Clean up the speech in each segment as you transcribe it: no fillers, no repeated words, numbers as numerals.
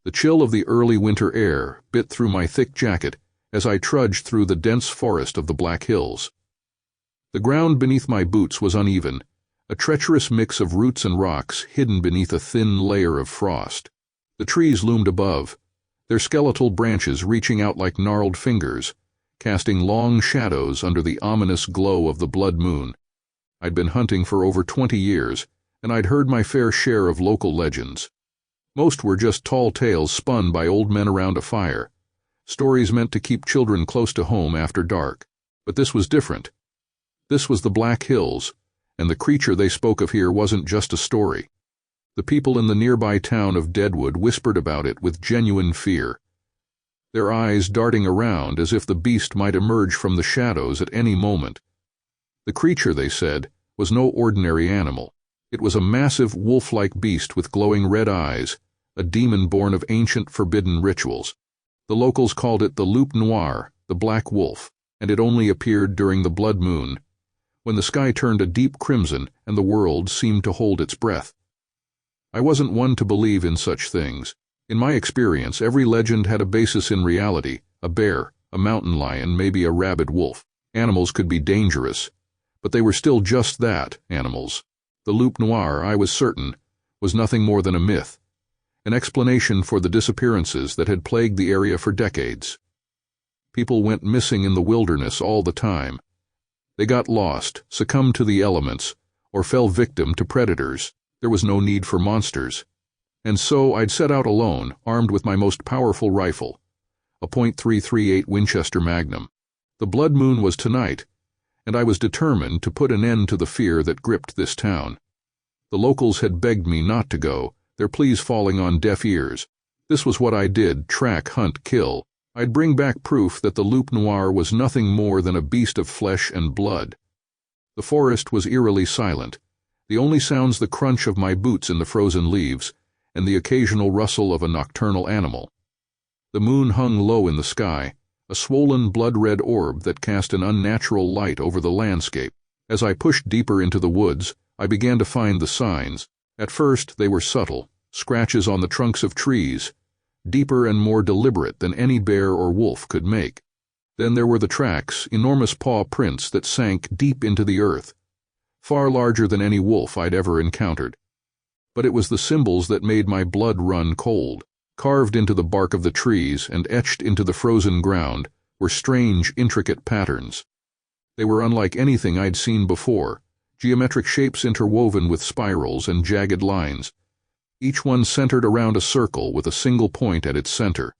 The chill of the early winter air bit through my thick jacket as I trudged through the dense forest of the Black Hills. The ground beneath my boots was uneven, a treacherous mix of roots and rocks hidden beneath a thin layer of frost. The trees loomed above, their skeletal branches reaching out like gnarled fingers, casting long shadows under the ominous glow of the blood moon. I'd been hunting for over 20 years, and I'd heard my fair share of local legends. Most were just tall tales spun by old men around a fire, stories meant to keep children close to home after dark. But this was different. This was the Black Hills, and the creature they spoke of here wasn't just a story. The people in the nearby town of Deadwood whispered about it with genuine fear, their eyes darting around as if the beast might emerge from the shadows at any moment. The creature, they said, was no ordinary animal. It was a massive wolf-like beast with glowing red eyes, a demon born of ancient forbidden rituals. The locals called it the loup noir, the black wolf, and it only appeared during the blood moon, when the sky turned a deep crimson and the world seemed to hold its breath. I wasn't one to believe in such things. In my experience, every legend had a basis in reality: a bear, a mountain lion, maybe a rabid wolf. Animals could be dangerous, but they were still just that, animals. The loup noir, I was certain, was nothing more than a myth, an explanation for the disappearances that had plagued the area for decades. People went missing in the wilderness all the time. They got lost, succumbed to the elements, or fell victim to predators. There was no need for monsters. And so I'd set out alone, armed with my most powerful rifle, a .338 Winchester Magnum. The blood moon was tonight, and I was determined to put an end to the fear that gripped this town. The locals had begged me not to go, their pleas falling on deaf ears. This was what I did: track, hunt, kill. I'd bring back proof that the loup noir was nothing more than a beast of flesh and blood. The forest was eerily silent, the only sounds the crunch of my boots in the frozen leaves and the occasional rustle of a nocturnal animal. The moon hung low in the sky, a swollen blood-red orb that cast an unnatural light over the landscape. As I pushed deeper into the woods, I began to find the signs. At first they were subtle, scratches on the trunks of trees, deeper and more deliberate than any bear or wolf could make. Then there were the tracks, enormous paw prints that sank deep into the earth, far larger than any wolf I'd ever encountered. But it was the symbols that made my blood run cold. Carved into the bark of the trees and etched into the frozen ground were strange, intricate patterns. They were unlike anything I'd seen before, geometric shapes interwoven with spirals and jagged lines, each one centered around a circle with a single point at its center.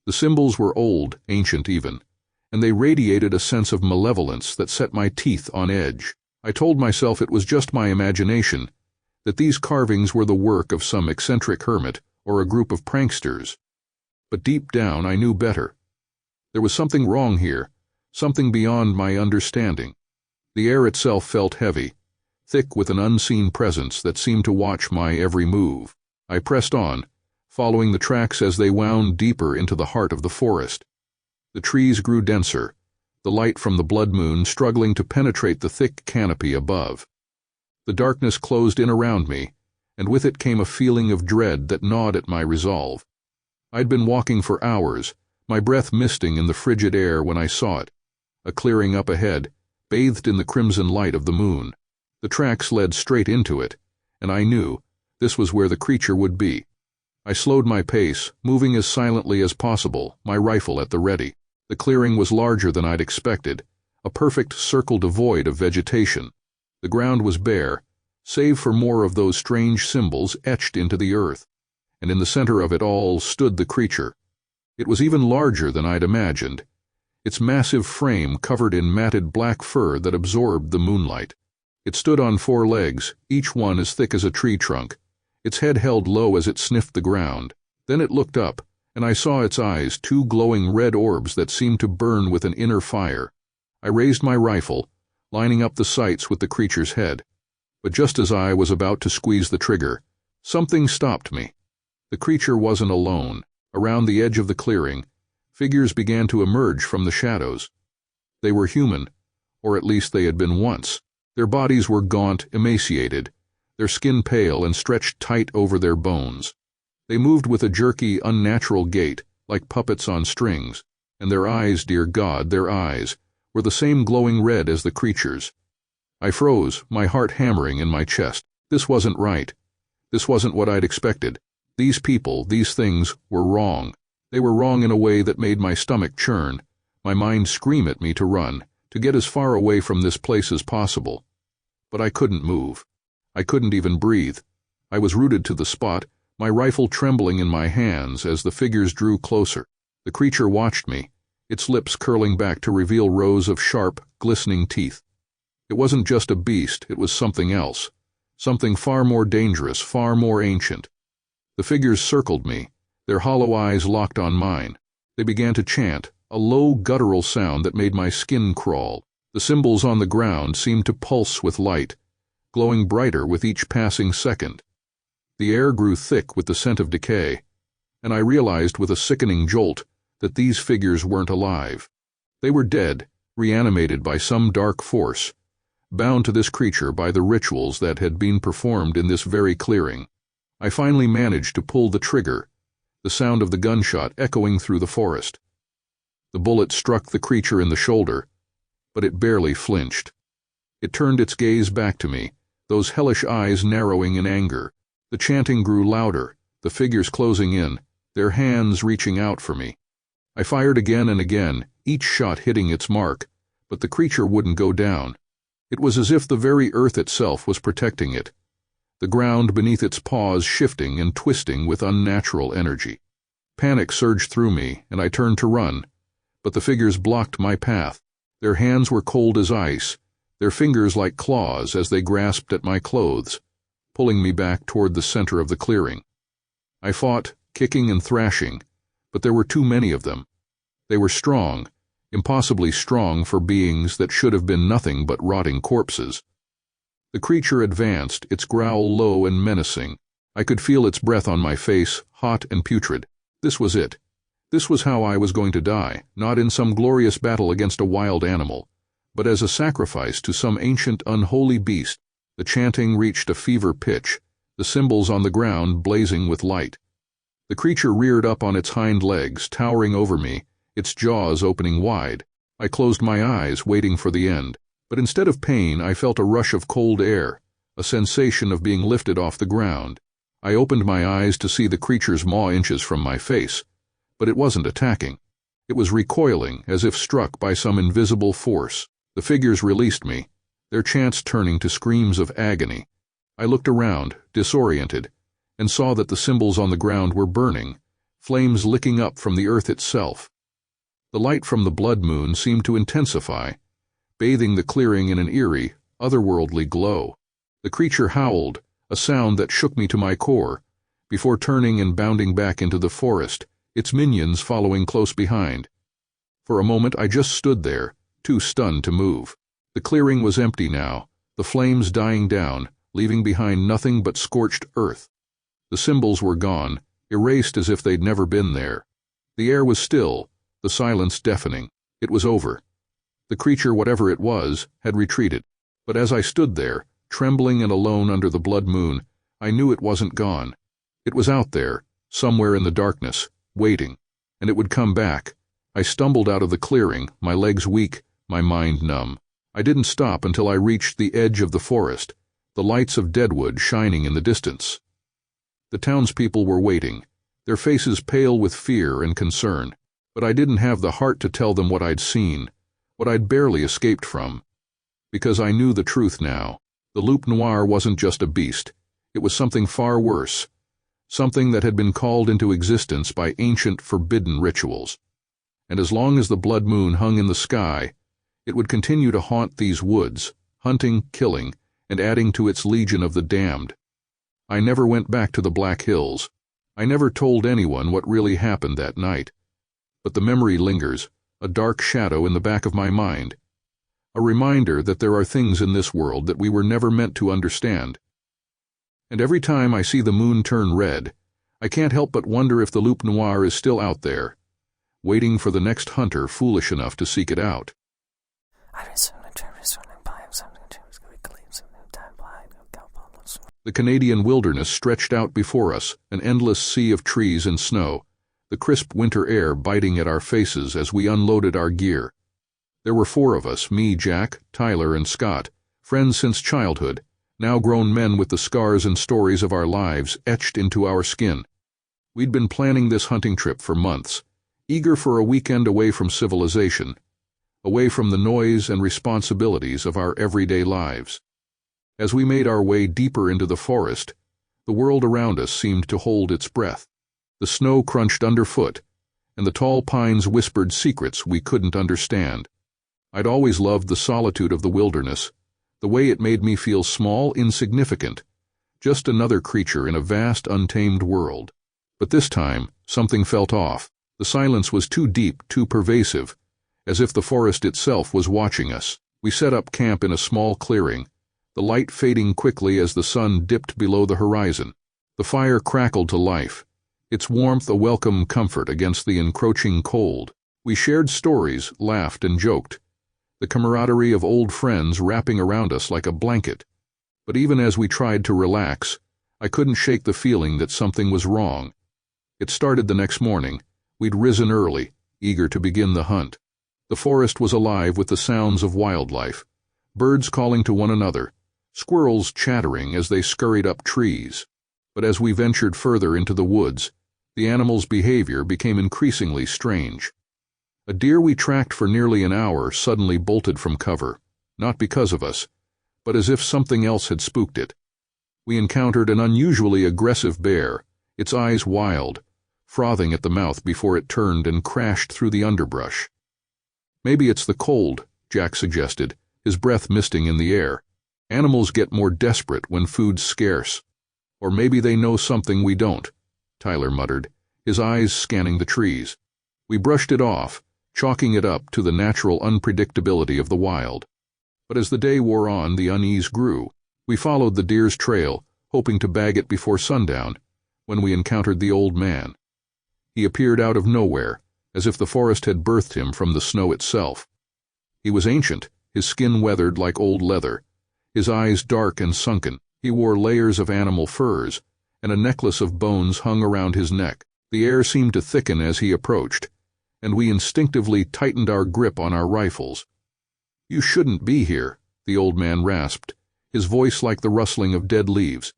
The symbols were old, ancient even, and they radiated a sense of malevolence that set my teeth on edge. I told myself it was just my imagination, that these carvings were the work of some eccentric hermit or a group of pranksters. But deep down I knew better. There was something wrong here, something beyond my understanding. The air itself felt heavy, thick with an unseen presence that seemed to watch my every move. I pressed on, following the tracks as they wound deeper into the heart of the forest. The trees grew denser, the light from the blood moon struggling to penetrate the thick canopy above. The darkness closed in around me, and with it came a feeling of dread that gnawed at my resolve. I'd been walking for hours, my breath misting in the frigid air when I saw it, a clearing up ahead, bathed in the crimson light of the moon. The tracks led straight into it, and I knew this was where the creature would be. I slowed my pace, moving as silently as possible, my rifle at the ready. The clearing was larger than I'd expected, a perfect circle devoid of vegetation. The ground was bare, save for more of those strange symbols etched into the earth, and in the center of it all stood the creature. It was even larger than I'd imagined, its massive frame covered in matted black fur that absorbed the moonlight. It stood on 4 legs, each one as thick as a tree trunk, its head held low as it sniffed the ground. Then it looked up, and I saw its eyes, 2 glowing red orbs that seemed to burn with an inner fire. I raised my rifle, lining up the sights with the creature's head. But just as I was about to squeeze the trigger, something stopped me. The creature wasn't alone. Around the edge of the clearing, figures began to emerge from the shadows. They were human, or at least they had been once. Their bodies were gaunt, emaciated, their skin pale and stretched tight over their bones. They moved with a jerky, unnatural gait, like puppets on strings, and their eyes, dear God, their eyes, were the same glowing red as the creature's. I froze, my heart hammering in my chest. This wasn't right. This wasn't what I'd expected. These people, these things, were wrong. They were wrong in a way that made my stomach churn, my mind scream at me to run, to get as far away from this place as possible. But I couldn't move. I couldn't even breathe. I was rooted to the spot, my rifle trembling in my hands as the figures drew closer. The creature watched me, its lips curling back to reveal rows of sharp, glistening teeth. It wasn't just a beast, it was something else. Something far more dangerous, far more ancient. The figures circled me, their hollow eyes locked on mine. They began to chant, a low guttural sound that made my skin crawl. The symbols on the ground seemed to pulse with light, glowing brighter with each passing second. The air grew thick with the scent of decay, and I realized with a sickening jolt that these figures weren't alive. They were dead, reanimated by some dark force, bound to this creature by the rituals that had been performed in this very clearing. I finally managed to pull the trigger, the sound of the gunshot echoing through the forest. The bullet struck the creature in the shoulder, but it barely flinched. It turned its gaze back to me, those hellish eyes narrowing in anger. The chanting grew louder, the figures closing in, their hands reaching out for me. I fired again and again, each shot hitting its mark, but the creature wouldn't go down. It was as if the very earth itself was protecting it, the ground beneath its paws shifting and twisting with unnatural energy. Panic surged through me, and I turned to run, but the figures blocked my path. Their hands were cold as ice, their fingers like claws as they grasped at my clothes, pulling me back toward the center of the clearing. I fought, kicking and thrashing, but there were too many of them. They were strong, impossibly strong for beings that should have been nothing but rotting corpses. The creature advanced, its growl low and menacing. I could feel its breath on my face, hot and putrid. This was it. This was how I was going to die, not in some glorious battle against a wild animal, but as a sacrifice to some ancient unholy beast. The chanting reached a fever pitch, the symbols on the ground blazing with light. The creature reared up on its hind legs, towering over me, its jaws opening wide. I closed my eyes, waiting for the end, but instead of pain, I felt a rush of cold air, a sensation of being lifted off the ground. I opened my eyes to see the creature's maw inches from my face, but it wasn't attacking. It was recoiling, as if struck by some invisible force. The figures released me, their chants turning to screams of agony. I looked around, disoriented, and saw that the symbols on the ground were burning, flames licking up from the earth itself. The light from the blood moon seemed to intensify, bathing the clearing in an eerie, otherworldly glow. The creature howled, a sound that shook me to my core, before turning and bounding back into the forest, its minions following close behind. For a moment I just stood there, too stunned to move. The clearing was empty now, the flames dying down, leaving behind nothing but scorched earth. The symbols were gone, erased as if they'd never been there. The air was still, the silence deafening. It was over. The creature, whatever it was, had retreated. But as I stood there, trembling and alone under the blood moon, I knew it wasn't gone. It was out there, somewhere in the darkness, waiting, and it would come back. I stumbled out of the clearing, my legs weak, my mind numb. I didn't stop until I reached the edge of the forest, the lights of Deadwood shining in the distance. The townspeople were waiting, their faces pale with fear and concern, but I didn't have the heart to tell them what I'd seen, what I'd barely escaped from, because I knew the truth now. The loup noir wasn't just a beast, it was something far worse, something that had been called into existence by ancient forbidden rituals. And as long as the blood moon hung in the sky, it would continue to haunt these woods, hunting, killing, and adding to its legion of the damned. I never went back to the Black Hills. I never told anyone what really happened that night. But the memory lingers, a dark shadow in the back of my mind, a reminder that there are things in this world that we were never meant to understand. And every time I see the moon turn red, I can't help but wonder if the loup noir is still out there, waiting for the next hunter foolish enough to seek it out. The Canadian wilderness stretched out before us, an endless sea of trees and snow, the crisp winter air biting at our faces as we unloaded our gear. There were 4 of us, me, Jack, Tyler, and Scott, friends since childhood, now grown men with the scars and stories of our lives etched into our skin. We'd been planning this hunting trip for months, eager for a weekend away from civilization, away from the noise and responsibilities of our everyday lives. As we made our way deeper into the forest, the world around us seemed to hold its breath. The snow crunched underfoot, and the tall pines whispered secrets we couldn't understand. I'd always loved the solitude of the wilderness, the way it made me feel small, insignificant, just another creature in a vast, untamed world. But this time, something felt off. The silence was too deep, too pervasive, as if the forest itself was watching us. We set up camp in a small clearing, the light fading quickly as the sun dipped below the horizon. The fire crackled to life, its warmth a welcome comfort against the encroaching cold. We shared stories, laughed, and joked, the camaraderie of old friends wrapping around us like a blanket. But even as we tried to relax, I couldn't shake the feeling that something was wrong. It started the next morning. We'd risen early, eager to begin the hunt. The forest was alive with the sounds of wildlife, birds calling to one another, squirrels chattering as they scurried up trees. But as we ventured further into the woods, the animals' behavior became increasingly strange. A deer we tracked for nearly an hour suddenly bolted from cover, not because of us, but as if something else had spooked it. We encountered an unusually aggressive bear, its eyes wild, frothing at the mouth before it turned and crashed through the underbrush. Maybe it's the cold, Jack suggested, his breath misting in the air. Animals get more desperate when food's scarce. Or maybe they know something we don't, Tyler muttered, his eyes scanning the trees. We brushed it off, chalking it up to the natural unpredictability of the wild. But as the day wore on, the unease grew. We followed the deer's trail, hoping to bag it before sundown, when we encountered the old man. He appeared out of nowhere, as if the forest had birthed him from the snow itself. He was ancient, his skin weathered like old leather, his eyes dark and sunken. He wore layers of animal furs, and a necklace of bones hung around his neck. The air seemed to thicken as he approached, and we instinctively tightened our grip on our rifles. "You shouldn't be here," the old man rasped, his voice like the rustling of dead leaves.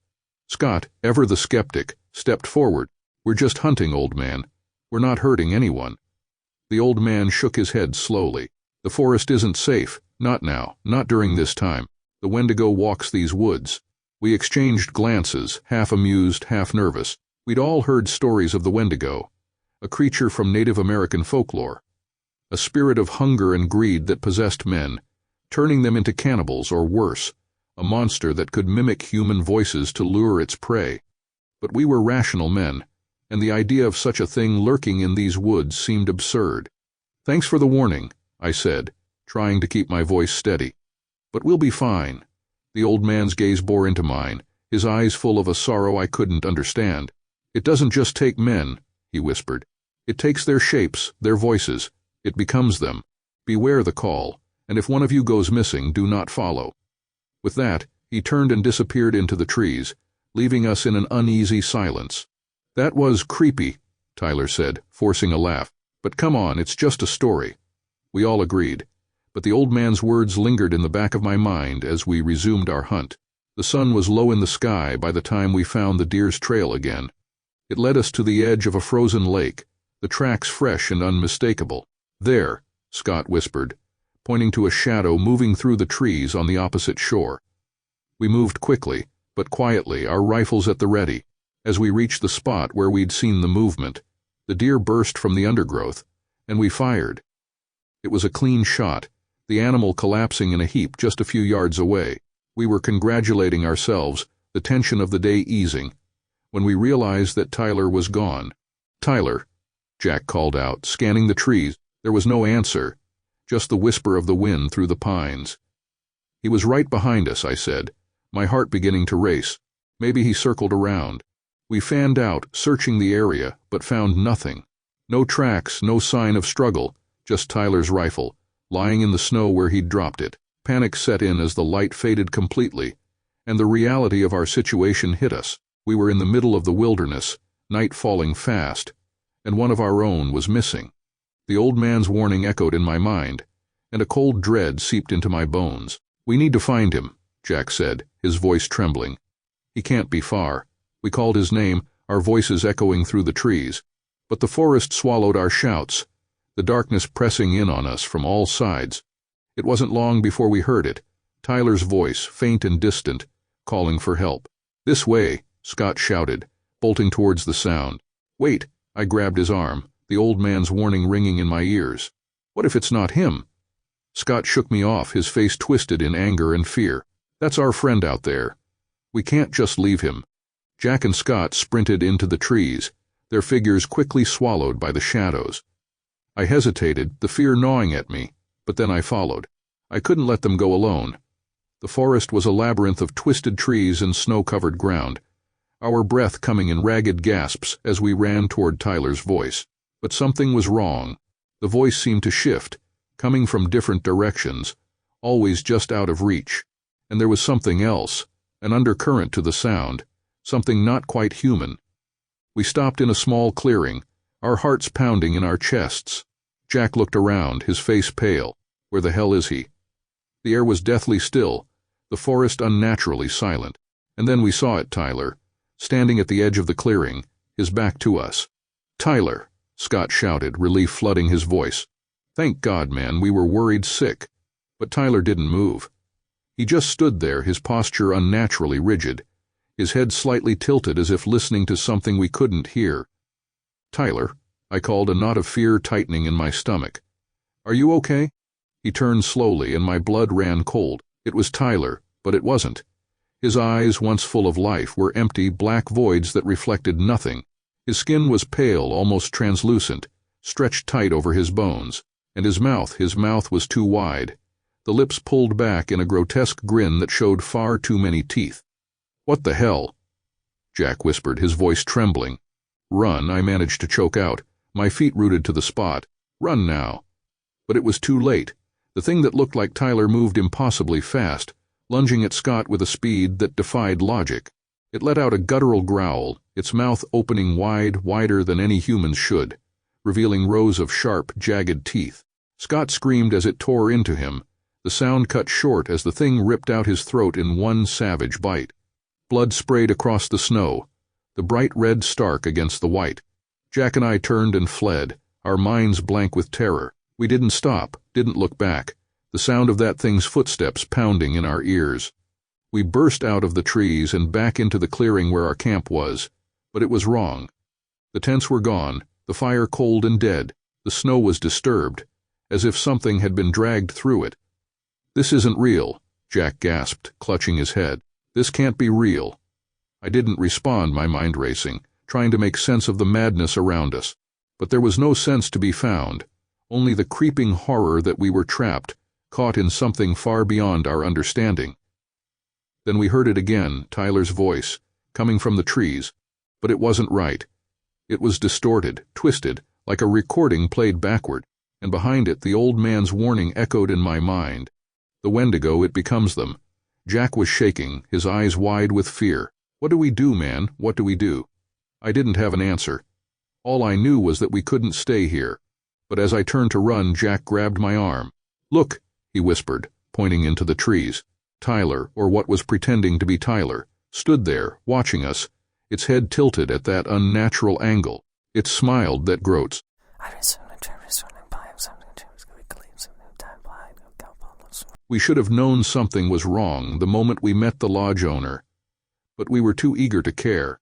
Scott, ever the skeptic, stepped forward. "We're just hunting, old man. We're not hurting anyone." The old man shook his head slowly. "The forest isn't safe, not now, not during this time. The Wendigo walks these woods." We exchanged glances, half amused, half nervous. We'd all heard stories of the Wendigo, a creature from Native American folklore, a spirit of hunger and greed that possessed men, turning them into cannibals or worse, a monster that could mimic human voices to lure its prey. But we were rational men, and the idea of such a thing lurking in these woods seemed absurd. "Thanks for the warning," I said, trying to keep my voice steady. "But we'll be fine." The old man's gaze bore into mine, his eyes full of a sorrow I couldn't understand. "It doesn't just take men," he whispered. "It takes their shapes, their voices. It becomes them. Beware the call, and if one of you goes missing, do not follow." With that, he turned and disappeared into the trees, leaving us in an uneasy silence. "That was creepy," Tyler said, forcing a laugh. "But come on, it's just a story." We all agreed, but the old man's words lingered in the back of my mind as we resumed our hunt. The sun was low in the sky by the time we found the deer's trail again. It led us to the edge of a frozen lake, the tracks fresh and unmistakable. "There," Scott whispered, pointing to a shadow moving through the trees on the opposite shore. We moved quickly, but quietly, our rifles at the ready. As we reached the spot where we'd seen the movement, the deer burst from the undergrowth, and we fired. It was a clean shot, the animal collapsing in a heap just a few yards away. We were congratulating ourselves, the tension of the day easing, when we realized that Tyler was gone. "Tyler," Jack called out, scanning the trees. There was no answer, just the whisper of the wind through the pines. "He was right behind us," I said, my heart beginning to race. Maybe he circled around. We fanned out, searching the area, but found nothing. No tracks, no sign of struggle, just Tyler's rifle, lying in the snow where he'd dropped it. Panic set in as the light faded completely, and the reality of our situation hit us. We were in the middle of the wilderness, night falling fast, and one of our own was missing. The old man's warning echoed in my mind, and a cold dread seeped into my bones. "We need to find him," Jack said, his voice trembling. "He can't be far." We called his name, our voices echoing through the trees, but the forest swallowed our shouts, the darkness pressing in on us from all sides. It wasn't long before we heard it, Tyler's voice, faint and distant, calling for help. "This way," Scott shouted, bolting towards the sound. "Wait," I grabbed his arm, the old man's warning ringing in my ears. "What if it's not him?" Scott shook me off, his face twisted in anger and fear. "That's our friend out there. We can't just leave him." Jack and Scott sprinted into the trees, their figures quickly swallowed by the shadows. I hesitated, the fear gnawing at me, but then I followed. I couldn't let them go alone. The forest was a labyrinth of twisted trees and snow-covered ground, our breath coming in ragged gasps as we ran toward Tyler's voice. But something was wrong. The voice seemed to shift, coming from different directions, always just out of reach. And there was something else, an undercurrent to the sound, something not quite human. We stopped in a small clearing, our hearts pounding in our chests. Jack looked around, his face pale. Where the hell is he? The air was deathly still, the forest unnaturally silent. And then we saw it, Tyler, standing at the edge of the clearing, his back to us. "Tyler!" Scott shouted, relief flooding his voice. "Thank God, man, we were worried sick." But Tyler didn't move. He just stood there, his posture unnaturally rigid, his head slightly tilted as if listening to something we couldn't hear. "Tyler," I called, a knot of fear tightening in my stomach. "Are you okay?" He turned slowly, and my blood ran cold. It was Tyler, but it wasn't. His eyes, once full of life, were empty, black voids that reflected nothing. His skin was pale, almost translucent, stretched tight over his bones, and his mouth was too wide, the lips pulled back in a grotesque grin that showed far too many teeth. "What the hell?" Jack whispered, his voice trembling. "Run," I managed to choke out, my feet rooted to the spot. "Run now." But it was too late. The thing that looked like Tyler moved impossibly fast, lunging at Scott with a speed that defied logic. It let out a guttural growl, its mouth opening wide, wider than any human's should, revealing rows of sharp, jagged teeth. Scott screamed as it tore into him, the sound cut short as the thing ripped out his throat in one savage bite. Blood sprayed across the snow, the bright red stark against the white. Jack and I turned and fled, our minds blank with terror. We didn't stop, didn't look back, the sound of that thing's footsteps pounding in our ears. We burst out of the trees and back into the clearing where our camp was, but it was wrong. The tents were gone, the fire cold and dead, the snow was disturbed, as if something had been dragged through it. "This isn't real," Jack gasped, clutching his head. "This can't be real." I didn't respond, my mind racing, trying to make sense of the madness around us. But there was no sense to be found, only the creeping horror that we were trapped, caught in something far beyond our understanding. Then we heard it again, Tyler's voice, coming from the trees, but it wasn't right. It was distorted, twisted, like a recording played backward, and behind it the old man's warning echoed in my mind. "The Wendigo, it becomes them." Jack was shaking, his eyes wide with fear. "What do we do, man? What do we do?" I didn't have an answer. All I knew was that we couldn't stay here. But as I turned to run, Jack grabbed my arm. "Look," he whispered, pointing into the trees. Tyler, or what was pretending to be Tyler, stood there, watching us, its head tilted at that unnatural angle. It smiled that groats. We should have known something was wrong the moment we met the lodge owner, but we were too eager to care.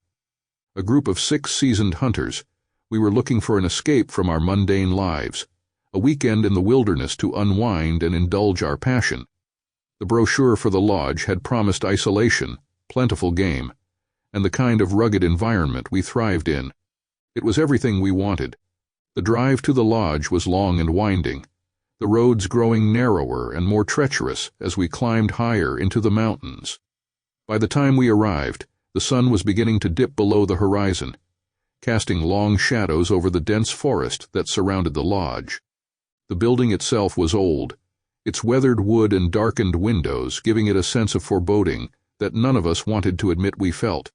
A group of 6 seasoned hunters, we were looking for an escape from our mundane lives, a weekend in the wilderness to unwind and indulge our passion. The brochure for the lodge had promised isolation, plentiful game, and the kind of rugged environment we thrived in. It was everything we wanted. The drive to the lodge was long and winding, the roads growing narrower and more treacherous as we climbed higher into the mountains. By the time we arrived, the sun was beginning to dip below the horizon, casting long shadows over the dense forest that surrounded the lodge. The building itself was old, its weathered wood and darkened windows giving it a sense of foreboding, that none of us wanted to admit we felt.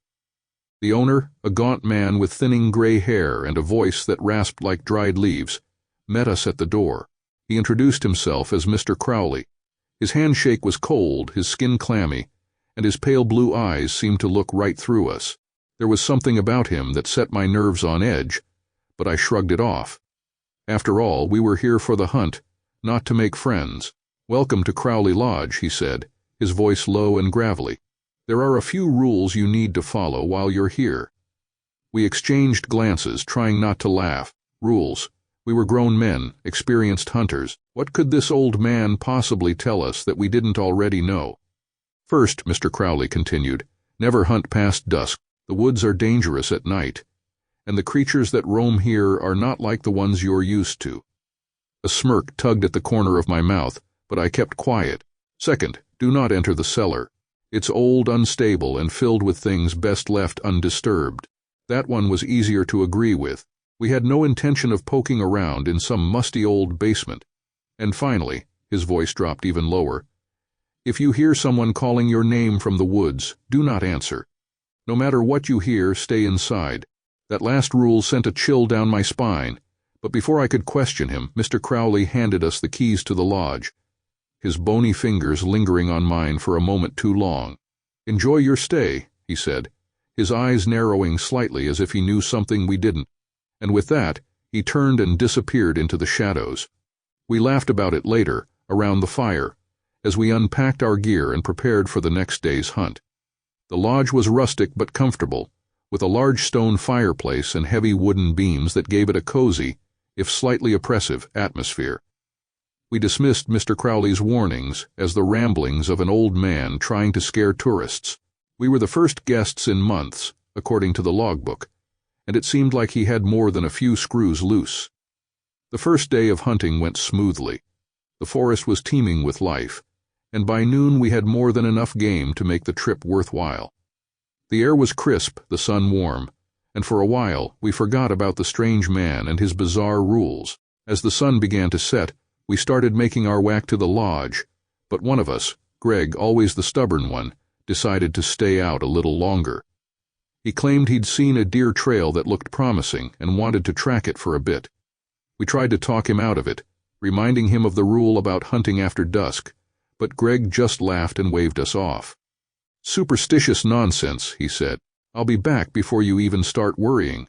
The owner, a gaunt man with thinning gray hair and a voice that rasped like dried leaves, met us at the door. He introduced himself as Mr. Crowley. His handshake was cold, his skin clammy, and his pale blue eyes seemed to look right through us. There was something about him that set my nerves on edge, but I shrugged it off. After all, we were here for the hunt, not to make friends. "Welcome to Crowley Lodge," he said, his voice low and gravelly. "There are a few rules you need to follow while you're here." We exchanged glances, trying not to laugh. Rules. We were grown men, experienced hunters. What could this old man possibly tell us that we didn't already know? "First," Mr. Crowley continued, "never hunt past dusk. The woods are dangerous at night, and the creatures that roam here are not like the ones you're used to." A smirk tugged at the corner of my mouth, but I kept quiet. "Second, do not enter the cellar. It's old, unstable, and filled with things best left undisturbed." That one was easier to agree with. We had no intention of poking around in some musty old basement. And finally, his voice dropped even lower, "if you hear someone calling your name from the woods, do not answer. No matter what you hear, stay inside." That last rule sent a chill down my spine, but before I could question him, Mr. Crowley handed us the keys to the lodge, his bony fingers lingering on mine for a moment too long. "Enjoy your stay," he said, his eyes narrowing slightly as if he knew something we didn't, and with that, he turned and disappeared into the shadows. We laughed about it later, around the fire, as we unpacked our gear and prepared for the next day's hunt. The lodge was rustic but comfortable, with a large stone fireplace and heavy wooden beams that gave it a cozy, if slightly oppressive, atmosphere. We dismissed Mr. Crowley's warnings as the ramblings of an old man trying to scare tourists. We were the first guests in months, according to the logbook, and it seemed like he had more than a few screws loose. The first day of hunting went smoothly. The forest was teeming with life, and by noon we had more than enough game to make the trip worthwhile. The air was crisp, the sun warm, and for a while we forgot about the strange man and his bizarre rules. As the sun began to set, we started making our way to the lodge, but one of us, Greg, always the stubborn one, decided to stay out a little longer. He claimed he'd seen a deer trail that looked promising and wanted to track it for a bit. We tried to talk him out of it, reminding him of the rule about hunting after dusk, but Greg just laughed and waved us off. "Superstitious nonsense," he said. "I'll be back before you even start worrying."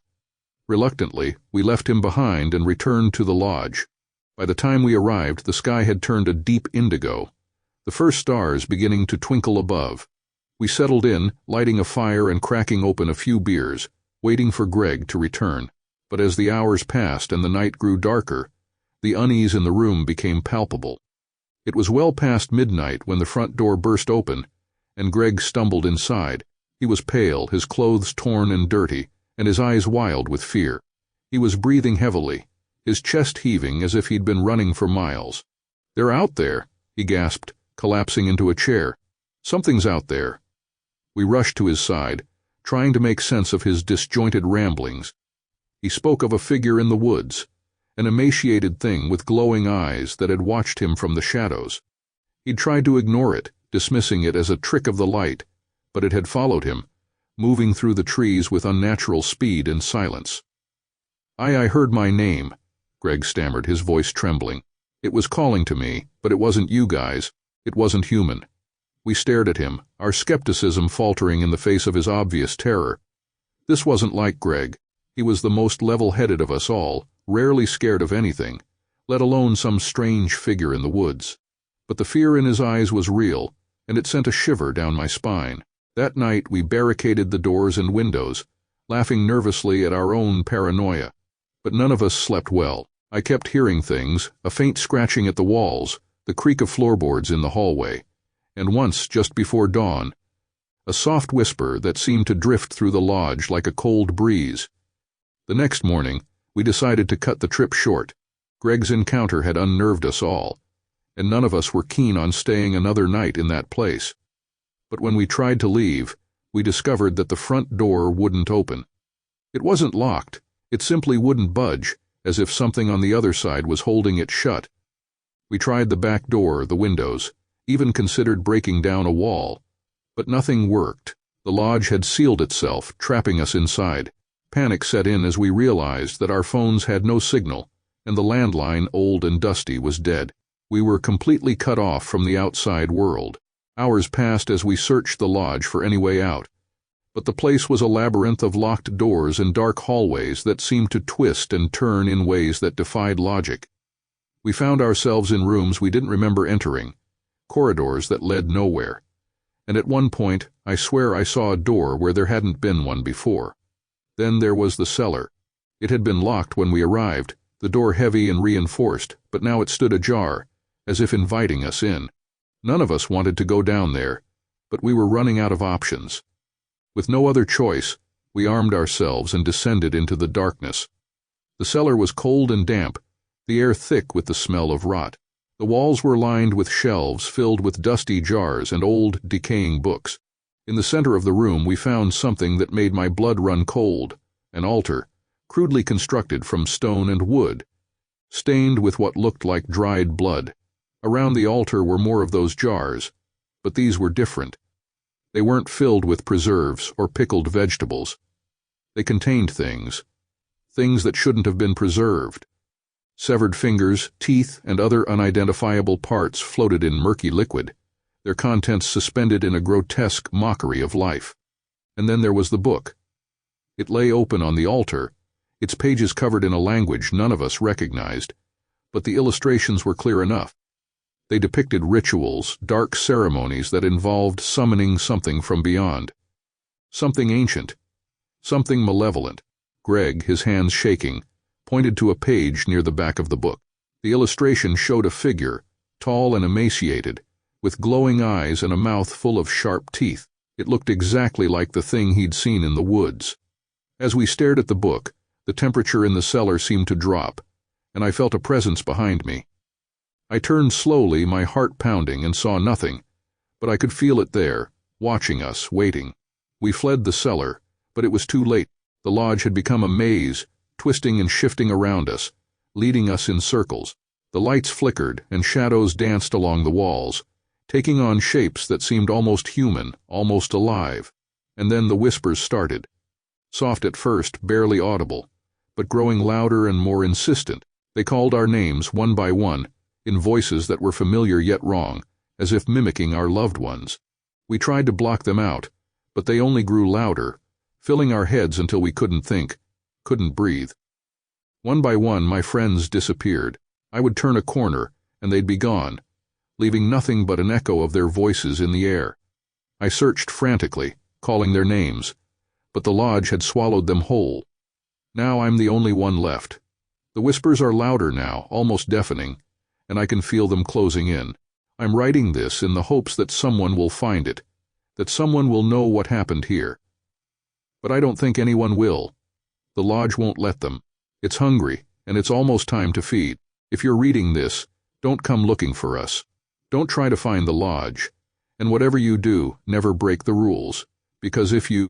Reluctantly, we left him behind and returned to the lodge. By the time we arrived, the sky had turned a deep indigo, the first stars beginning to twinkle above. We settled in, lighting a fire and cracking open a few beers, waiting for Greg to return. But as the hours passed and the night grew darker, the unease in the room became palpable. It was well past midnight when the front door burst open, and Greg stumbled inside. He was pale, his clothes torn and dirty, and his eyes wild with fear. He was breathing heavily, his chest heaving as if he'd been running for miles. "They're out there," he gasped, collapsing into a chair. "Something's out there." We rushed to his side, trying to make sense of his disjointed ramblings. He spoke of a figure in the woods, an emaciated thing with glowing eyes that had watched him from the shadows. He'd tried to ignore it, dismissing it as a trick of the light, but it had followed him, moving through the trees with unnatural speed and silence. I heard my name," Greg stammered, his voice trembling. "It was calling to me, but it wasn't you guys. It wasn't human." We stared at him, our skepticism faltering in the face of his obvious terror. This wasn't like Greg. He was the most level-headed of us all, rarely scared of anything, let alone some strange figure in the woods. But the fear in his eyes was real, and it sent a shiver down my spine. That night we barricaded the doors and windows, laughing nervously at our own paranoia. But none of us slept well. I kept hearing things, a faint scratching at the walls, the creak of floorboards in the hallway, and once, just before dawn, a soft whisper that seemed to drift through the lodge like a cold breeze. The next morning, we decided to cut the trip short. Greg's encounter had unnerved us all, and none of us were keen on staying another night in that place. But when we tried to leave, we discovered that the front door wouldn't open. It wasn't locked, it simply wouldn't budge, as if something on the other side was holding it shut. We tried the back door, the windows, even considered breaking down a wall, But nothing worked. The lodge had sealed itself, trapping us inside. Panic set in as we realized that our phones had no signal, and the landline, old and dusty, was dead. We were completely cut off from the outside world. Hours passed as we searched the lodge for any way out. But the place was a labyrinth of locked doors and dark hallways that seemed to twist and turn in ways that defied logic. We found ourselves in rooms we didn't remember entering, corridors that led nowhere. And at one point, I swear I saw a door where there hadn't been one before. Then there was the cellar. It had been locked when we arrived, the door heavy and reinforced, but now it stood ajar, as if inviting us in. None of us wanted to go down there, but we were running out of options. With no other choice, we armed ourselves and descended into the darkness. The cellar was cold and damp, the air thick with the smell of rot. The walls were lined with shelves filled with dusty jars and old, decaying books. In the center of the room we found something that made my blood run cold, an altar, crudely constructed from stone and wood, stained with what looked like dried blood. Around the altar were more of those jars, but these were different. They weren't filled with preserves or pickled vegetables. They contained things that shouldn't have been preserved. Severed fingers, teeth, and other unidentifiable parts floated in murky liquid, their contents suspended in a grotesque mockery of life. And then there was the book. It lay open on the altar, its pages covered in a language none of us recognized, but the illustrations were clear enough. They depicted rituals, dark ceremonies that involved summoning something from beyond. Something ancient, something malevolent. Greg, his hands shaking, pointed to a page near the back of the book. The illustration showed a figure, tall and emaciated, with glowing eyes and a mouth full of sharp teeth. It looked exactly like the thing he'd seen in the woods. As we stared at the book, the temperature in the cellar seemed to drop, and I felt a presence behind me. I turned slowly, my heart pounding, and saw nothing, but I could feel it there, watching us, waiting. We fled the cellar, but it was too late. The lodge had become a maze, twisting and shifting around us, leading us in circles. The lights flickered and shadows danced along the walls, taking on shapes that seemed almost human, almost alive. And then the whispers started. Soft at first, barely audible, but growing louder and more insistent. They called our names one by one, in voices that were familiar yet wrong, as if mimicking our loved ones. We tried to block them out, but they only grew louder, filling our heads until we couldn't think, couldn't breathe. One by one, my friends disappeared. I would turn a corner, and they'd be gone, leaving nothing but an echo of their voices in the air. I searched frantically, calling their names, but the lodge had swallowed them whole. Now I'm the only one left. The whispers are louder now, almost deafening, and I can feel them closing in. I'm writing this in the hopes that someone will find it, that someone will know what happened here. But I don't think anyone will. The lodge won't let them. It's hungry, and it's almost time to feed. If you're reading this, don't come looking for us. Don't try to find the lodge. And whatever you do, never break the rules, because if you